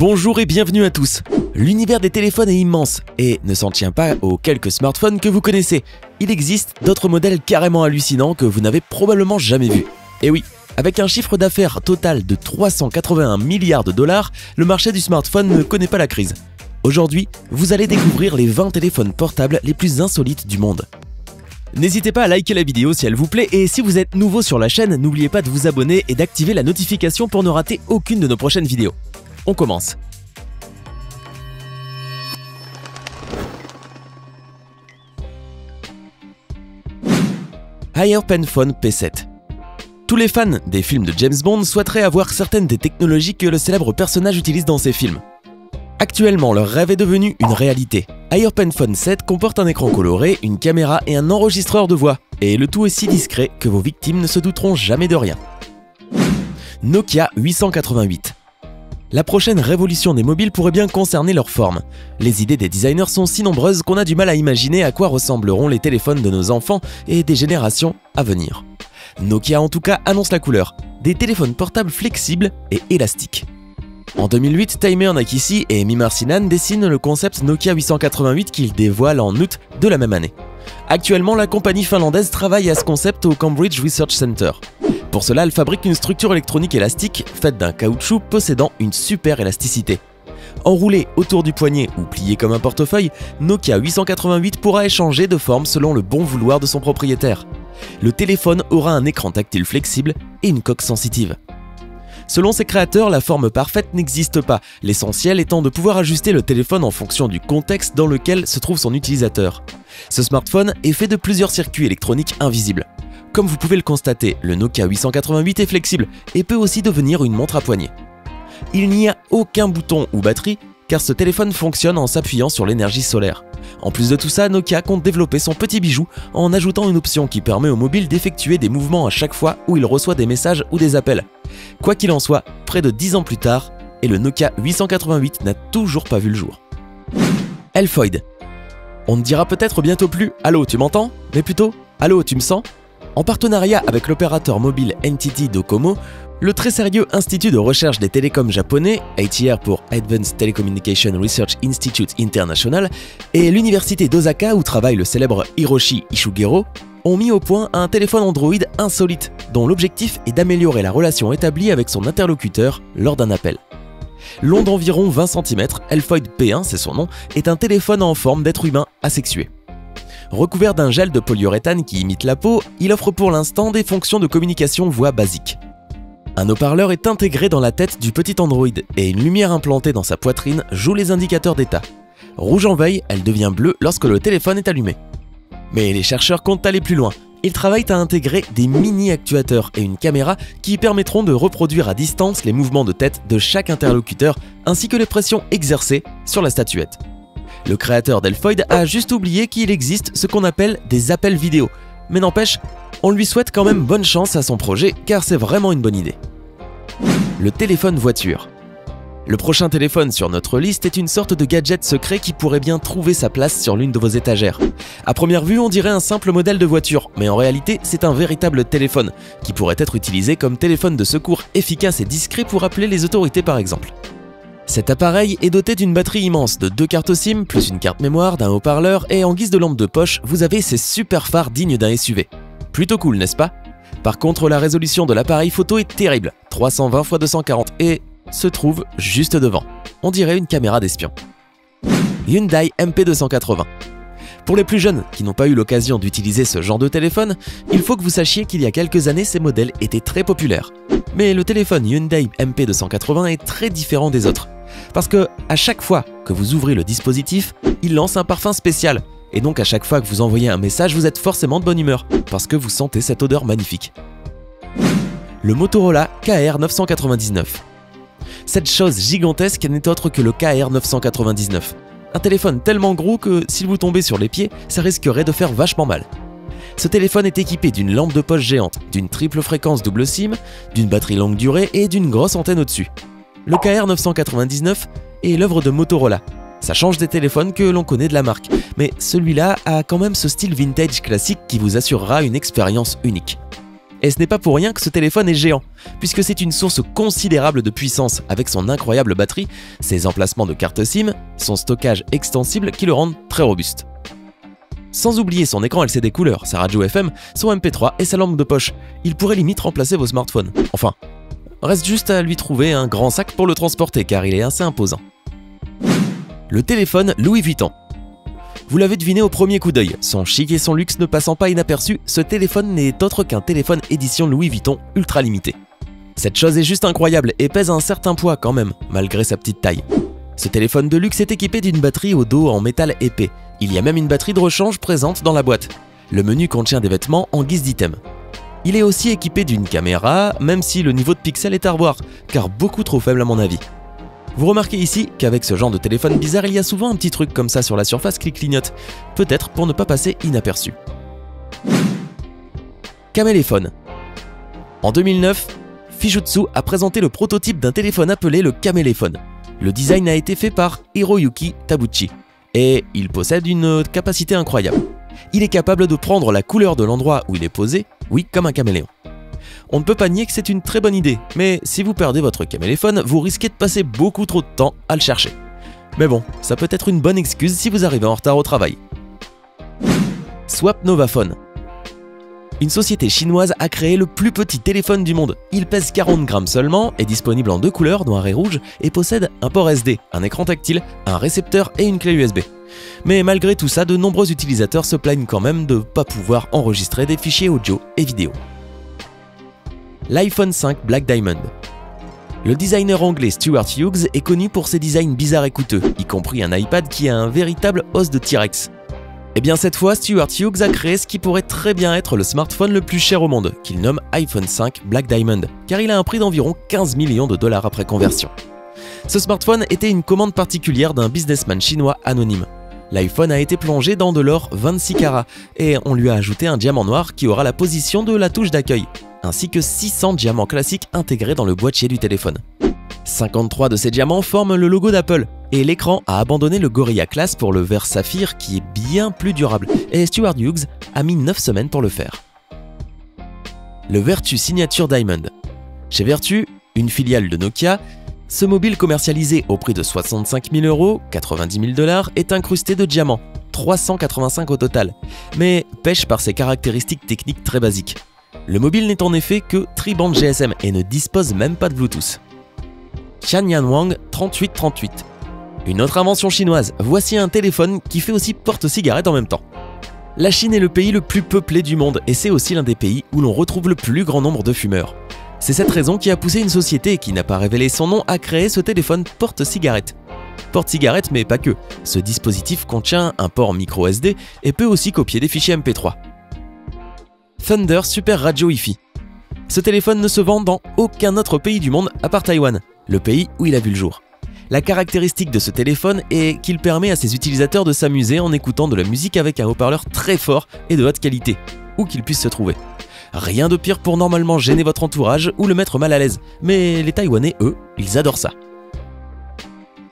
Bonjour et bienvenue à tous. L'univers des téléphones est immense et ne s'en tient pas aux quelques smartphones que vous connaissez. Il existe d'autres modèles carrément hallucinants que vous n'avez probablement jamais vus. Et oui, avec un chiffre d'affaires total de 381 milliards de dollars, le marché du smartphone ne connaît pas la crise. Aujourd'hui, vous allez découvrir les 20 téléphones portables les plus insolites du monde. N'hésitez pas à liker la vidéo si elle vous plaît et si vous êtes nouveau sur la chaîne, n'oubliez pas de vous abonner et d'activer la notification pour ne rater aucune de nos prochaines vidéos. On commence. HiRPenPhone P7. Tous les fans des films de James Bond souhaiteraient avoir certaines des technologies que le célèbre personnage utilise dans ses films. Actuellement, leur rêve est devenu une réalité. HiRPenPhone 7 comporte un écran coloré, une caméra et un enregistreur de voix. Et le tout est si discret que vos victimes ne se douteront jamais de rien. Nokia 888. La prochaine révolution des mobiles pourrait bien concerner leur forme. Les idées des designers sont si nombreuses qu'on a du mal à imaginer à quoi ressembleront les téléphones de nos enfants et des générations à venir. Nokia en tout cas annonce la couleur, des téléphones portables flexibles et élastiques. En 2008, Tamer Nakissi et Mimar Sinan dessinent le concept Nokia 888 qu'ils dévoilent en août de la même année. Actuellement, la compagnie finlandaise travaille à ce concept au Cambridge Research Center. Pour cela, elle fabrique une structure électronique élastique faite d'un caoutchouc possédant une super élasticité. Enroulé autour du poignet ou plié comme un portefeuille, Nokia 888 pourra échanger de forme selon le bon vouloir de son propriétaire. Le téléphone aura un écran tactile flexible et une coque sensitive. Selon ses créateurs, la forme parfaite n'existe pas, l'essentiel étant de pouvoir ajuster le téléphone en fonction du contexte dans lequel se trouve son utilisateur. Ce smartphone est fait de plusieurs circuits électroniques invisibles. Comme vous pouvez le constater, le Nokia 888 est flexible et peut aussi devenir une montre à poignet. Il n'y a aucun bouton ou batterie car ce téléphone fonctionne en s'appuyant sur l'énergie solaire. En plus de tout ça, Nokia compte développer son petit bijou en ajoutant une option qui permet au mobile d'effectuer des mouvements à chaque fois où il reçoit des messages ou des appels. Quoi qu'il en soit, près de 10 ans plus tard, et le Nokia 888 n'a toujours pas vu le jour. Elfoid. On ne dira peut-être bientôt plus « Allô, tu m'entends ?» mais plutôt « Allô, tu me sens ?» En partenariat avec l'opérateur mobile NTT Docomo, le très sérieux Institut de recherche des télécoms japonais, ATR pour Advanced Telecommunication Research Institute International, et l'université d'Osaka où travaille le célèbre Hiroshi Ishiguro, ont mis au point un téléphone Android insolite, dont l'objectif est d'améliorer la relation établie avec son interlocuteur lors d'un appel. Long d'environ 20 cm, Elfoid P1, c'est son nom, est un téléphone en forme d'être humain asexué. Recouvert d'un gel de polyuréthane qui imite la peau, il offre pour l'instant des fonctions de communication voix basiques. Un haut-parleur est intégré dans la tête du petit Android et une lumière implantée dans sa poitrine joue les indicateurs d'état. Rouge en veille, elle devient bleue lorsque le téléphone est allumé. Mais les chercheurs comptent aller plus loin. Ils travaillent à intégrer des mini-actuateurs et une caméra qui permettront de reproduire à distance les mouvements de tête de chaque interlocuteur ainsi que les pressions exercées sur la statuette. Le créateur d'Elfoid a juste oublié qu'il existe ce qu'on appelle des appels vidéo. Mais n'empêche, on lui souhaite quand même bonne chance à son projet car c'est vraiment une bonne idée. Le téléphone voiture. Le prochain téléphone sur notre liste est une sorte de gadget secret qui pourrait bien trouver sa place sur l'une de vos étagères. À première vue, on dirait un simple modèle de voiture, mais en réalité, c'est un véritable téléphone qui pourrait être utilisé comme téléphone de secours efficace et discret pour appeler les autorités par exemple. Cet appareil est doté d'une batterie immense de 2 cartes SIM, plus une carte mémoire, d'un haut-parleur et en guise de lampe de poche, vous avez ces super phares dignes d'un SUV. Plutôt cool, n'est-ce pas? Par contre, la résolution de l'appareil photo est terrible, 320 x 240 et se trouve juste devant. On dirait une caméra d'espion. Hyundai MP280. Pour les plus jeunes qui n'ont pas eu l'occasion d'utiliser ce genre de téléphone, il faut que vous sachiez qu'il y a quelques années, ces modèles étaient très populaires. Mais le téléphone Hyundai MP280 est très différent des autres. Parce que à chaque fois que vous ouvrez le dispositif, il lance un parfum spécial. Et donc à chaque fois que vous envoyez un message, vous êtes forcément de bonne humeur, parce que vous sentez cette odeur magnifique. Le Motorola KR999. Cette chose gigantesque n'est autre que le KR999. Un téléphone tellement gros que s'il vous tombait sur les pieds, ça risquerait de faire vachement mal. Ce téléphone est équipé d'une lampe de poche géante, d'une triple fréquence double SIM, d'une batterie longue durée et d'une grosse antenne au-dessus. Le KR999 est l'œuvre de Motorola. Ça change des téléphones que l'on connaît de la marque, mais celui-là a quand même ce style vintage classique qui vous assurera une expérience unique. Et ce n'est pas pour rien que ce téléphone est géant, puisque c'est une source considérable de puissance avec son incroyable batterie, ses emplacements de carte SIM, son stockage extensible qui le rendent très robuste. Sans oublier son écran LCD couleur, sa radio FM, son MP3 et sa lampe de poche, il pourrait limite remplacer vos smartphones. Enfin, reste juste à lui trouver un grand sac pour le transporter car il est assez imposant. Le téléphone Louis Vuitton. Vous l'avez deviné au premier coup d'œil, son chic et son luxe ne passant pas inaperçu, ce téléphone n'est autre qu'un téléphone édition Louis Vuitton ultra limité. Cette chose est juste incroyable et pèse un certain poids quand même, malgré sa petite taille. Ce téléphone de luxe est équipé d'une batterie au dos en métal épais. Il y a même une batterie de rechange présente dans la boîte. Le menu contient des vêtements en guise d'item. Il est aussi équipé d'une caméra, même si le niveau de pixels est à revoir, car beaucoup trop faible à mon avis. Vous remarquez ici qu'avec ce genre de téléphone bizarre, il y a souvent un petit truc comme ça sur la surface qui clignote, peut-être pour ne pas passer inaperçu. Caméléphone. En 2009, Fujitsu a présenté le prototype d'un téléphone appelé le Caméléphone. Le design a été fait par Hiroyuki Tabuchi, et il possède une capacité incroyable. Il est capable de prendre la couleur de l'endroit où il est posé, oui, comme un caméléon. On ne peut pas nier que c'est une très bonne idée, mais si vous perdez votre caméléphone, vous risquez de passer beaucoup trop de temps à le chercher. Mais bon, ça peut être une bonne excuse si vous arrivez en retard au travail. Swap Novaphone. Une société chinoise a créé le plus petit téléphone du monde. Il pèse 40 grammes seulement, est disponible en deux couleurs, noir et rouge, et possède un port SD, un écran tactile, un récepteur et une clé USB. Mais malgré tout ça, de nombreux utilisateurs se plaignent quand même de ne pas pouvoir enregistrer des fichiers audio et vidéo. L'iPhone 5 Black Diamond. Le designer anglais Stuart Hughes est connu pour ses designs bizarres et coûteux, y compris un iPad qui a un véritable os de T-Rex. Et bien cette fois, Stuart Hughes a créé ce qui pourrait très bien être le smartphone le plus cher au monde, qu'il nomme iPhone 5 Black Diamond, car il a un prix d'environ 15 millions de dollars après conversion. Ce smartphone était une commande particulière d'un businessman chinois anonyme. L'iPhone a été plongé dans de l'or 26 carats, et on lui a ajouté un diamant noir qui aura la position de la touche d'accueil, ainsi que 600 diamants classiques intégrés dans le boîtier du téléphone. 53 de ces diamants forment le logo d'Apple, et l'écran a abandonné le Gorilla Glass pour le verre saphir qui est bien plus durable, et Stuart Hughes a mis 9 semaines pour le faire. Le Vertu Signature Diamond. Chez Vertu, une filiale de Nokia, ce mobile commercialisé au prix de 65 000 €, 90 000 $, est incrusté de diamants, 385 au total, mais pêche par ses caractéristiques techniques très basiques. Le mobile n'est en effet que tri-bande GSM et ne dispose même pas de Bluetooth. Qianyan Wang 3838. Une autre invention chinoise, voici un téléphone qui fait aussi porte-cigarette en même temps. La Chine est le pays le plus peuplé du monde et c'est aussi l'un des pays où l'on retrouve le plus grand nombre de fumeurs. C'est cette raison qui a poussé une société qui n'a pas révélé son nom à créer ce téléphone porte-cigarette. Porte-cigarette mais pas que, ce dispositif contient un port micro SD et peut aussi copier des fichiers MP3. Thunder Super Radio Wi-Fi. Ce téléphone ne se vend dans aucun autre pays du monde à part Taïwan, le pays où il a vu le jour. La caractéristique de ce téléphone est qu'il permet à ses utilisateurs de s'amuser en écoutant de la musique avec un haut-parleur très fort et de haute qualité, où qu'il puisse se trouver. Rien de pire pour normalement gêner votre entourage ou le mettre mal à l'aise, mais les Taïwanais, eux, ils adorent ça.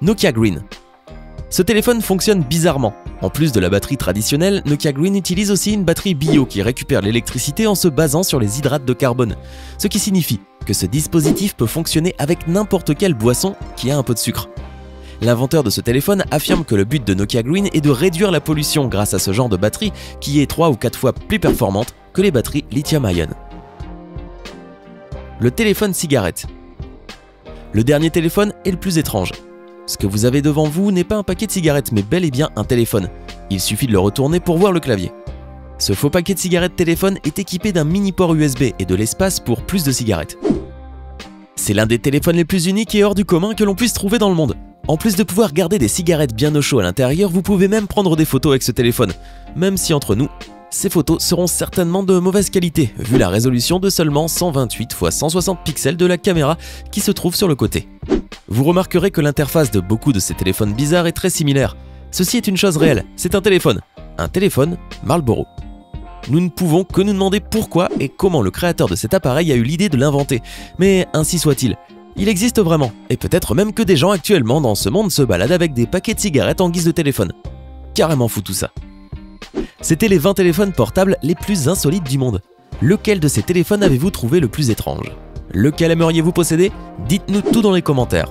Nokia Green. Ce téléphone fonctionne bizarrement. En plus de la batterie traditionnelle, Nokia Green utilise aussi une batterie bio qui récupère l'électricité en se basant sur les hydrates de carbone, ce qui signifie que ce dispositif peut fonctionner avec n'importe quelle boisson qui a un peu de sucre. L'inventeur de ce téléphone affirme que le but de Nokia Green est de réduire la pollution grâce à ce genre de batterie qui est 3 ou 4 fois plus performante que les batteries lithium-ion. Le téléphone cigarette. Le dernier téléphone est le plus étrange. Ce que vous avez devant vous n'est pas un paquet de cigarettes mais bel et bien un téléphone. Il suffit de le retourner pour voir le clavier. Ce faux paquet de cigarettes téléphone est équipé d'un mini port USB et de l'espace pour plus de cigarettes. C'est l'un des téléphones les plus uniques et hors du commun que l'on puisse trouver dans le monde. En plus de pouvoir garder des cigarettes bien au chaud à l'intérieur, vous pouvez même prendre des photos avec ce téléphone. Même si entre nous, ces photos seront certainement de mauvaise qualité, vu la résolution de seulement 128 x 160 pixels de la caméra qui se trouve sur le côté. Vous remarquerez que l'interface de beaucoup de ces téléphones bizarres est très similaire. Ceci est une chose réelle, c'est un téléphone Marlboro. Nous ne pouvons que nous demander pourquoi et comment le créateur de cet appareil a eu l'idée de l'inventer, mais ainsi soit-il. Il existe vraiment, et peut-être même que des gens actuellement dans ce monde se baladent avec des paquets de cigarettes en guise de téléphone. Carrément fou tout ça. C'était les 20 téléphones portables les plus insolites du monde. Lequel de ces téléphones avez-vous trouvé le plus étrange? Lequel aimeriez-vous posséder? Dites-nous tout dans les commentaires.